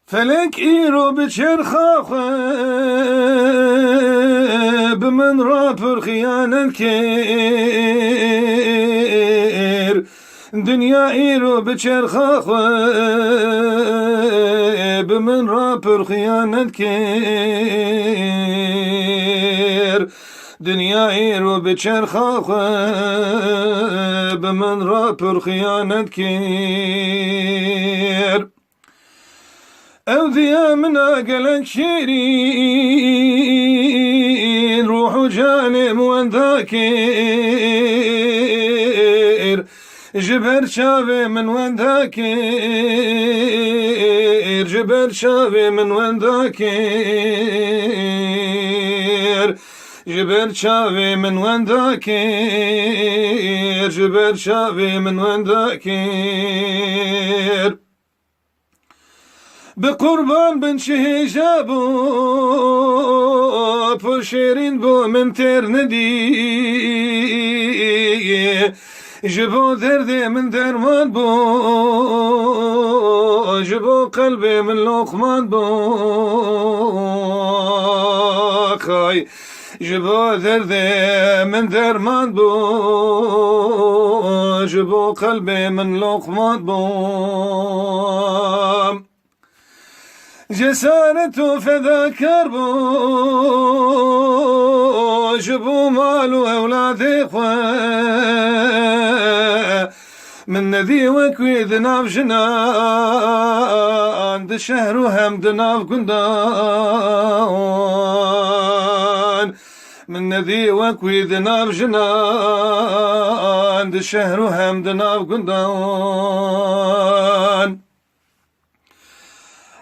فلك إيرو بتشرخاخ بمن رابر خيانة كير دنيا إيرو بتشرخاخ بمن رابر خيانة كير دنيا إيرو بتشرخاخ بمن رابر خيانة كير أوذيا من أقلك شيرين روح جانب وذاكر جبر شافي من وذاكر جبر شافي من وذاكر جبر شافي من وذاكر جبر شافي من وذاكر بقربان بن شهيجابو بشيرين بو من ترندي جبو دردي من درمان بو جبو قلبي من لقمان بو خاي جبو دردي من درمان بو جبو قلبي من لقمان بو جسارته فذاكر بو جبو مالو أولادي خواه من نذي وكويد ناف جنان ده شهر وهم ده ناف قندان من نذي وكويد ناف جنان ده شهر وهم ده ناف قندان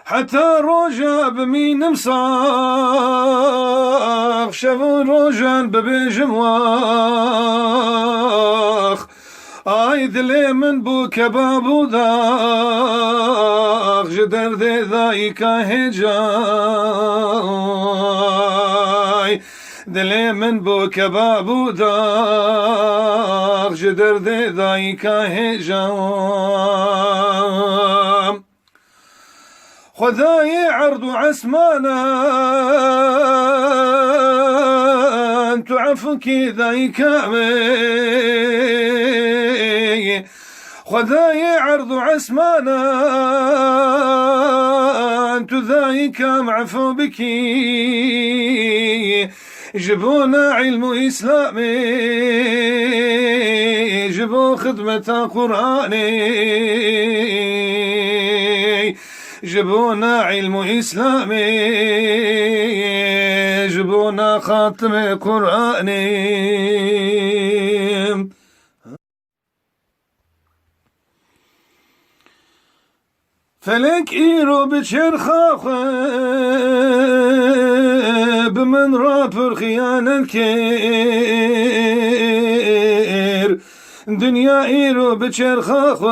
حتى روجا بمين مصاخ شافو روجان ببيجم واخ آي دلي من بو كبابو داخ جدر دي ذايكا هجاي دلي من بو كبابو داخ جدر دي ذايكا هجاي خذاي عرض عسمانا تعفك ذاي كامي خذاي عرض عسمانا ذاي كام عفو بكي جبونا علم إسلامي جبو خدمة قرآني جبونا علم إسلامي جبونا خاتم قرآني فلك إيرو بتشرخاخ بمن رابر خيانة كير دنيا إيرو بتشرخاخ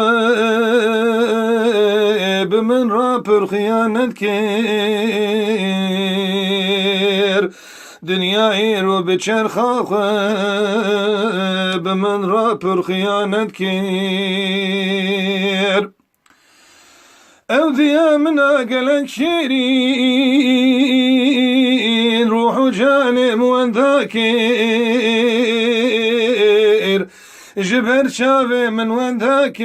بمن رابر خيانة كير دنيا إيرو بتشرخاخ بمن رابر خيانة كير أوذيا من أقلك شيرين روح جانب وذاكر جبر شافي من وذاكر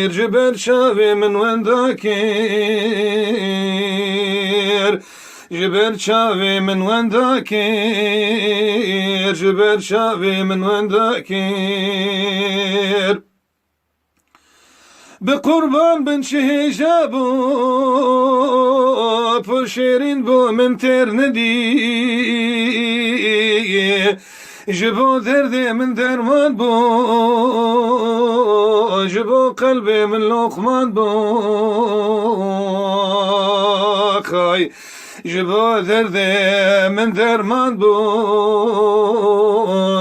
جبر شافي من وذاكر جبر شافي من وذاكر جبر شافي من وذاكر بقربان بن شهيجابو بشيرين بو من ترندي جبو دردي من درمان بو جبو قلبي من لقمان بو خاي جبو دردي من درمان بو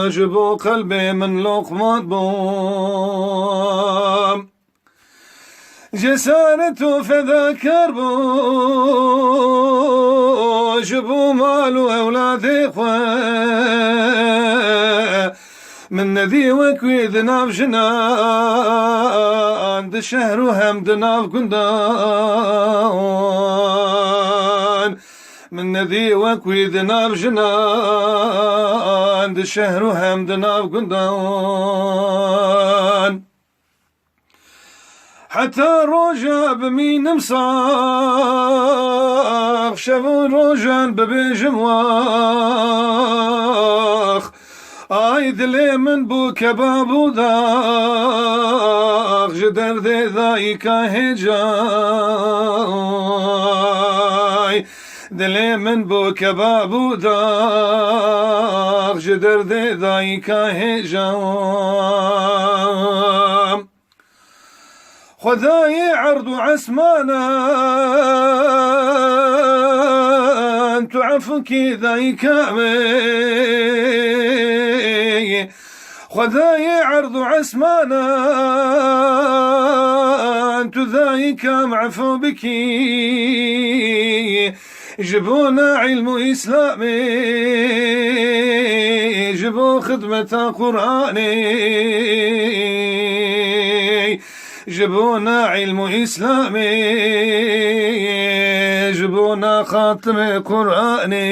جبو قلبي من لقمان بو جسارته فذاكر بو جبو مالو أولادي خواه من ندي وكويد ناف جنان د شهر وهم ناف قندان من ندي وكويد ناف جنان د شهر وهم ناف قندان حتى روجا بمين مصاخ شافو روجان ببيجمواخ آي دلي من بو كبابو داخ جدر دي ذايك هجاي دلي من بو كبابو داخ جدر دي ذايك هجاي خذاي عرض عسمانا تعفك ذايك خذاي عرض عسمانا ذايك معفو بك جبونا علم إسلامي جبو خدمة قرآني جبونا علم إسلامي جبونا خاتم قرآني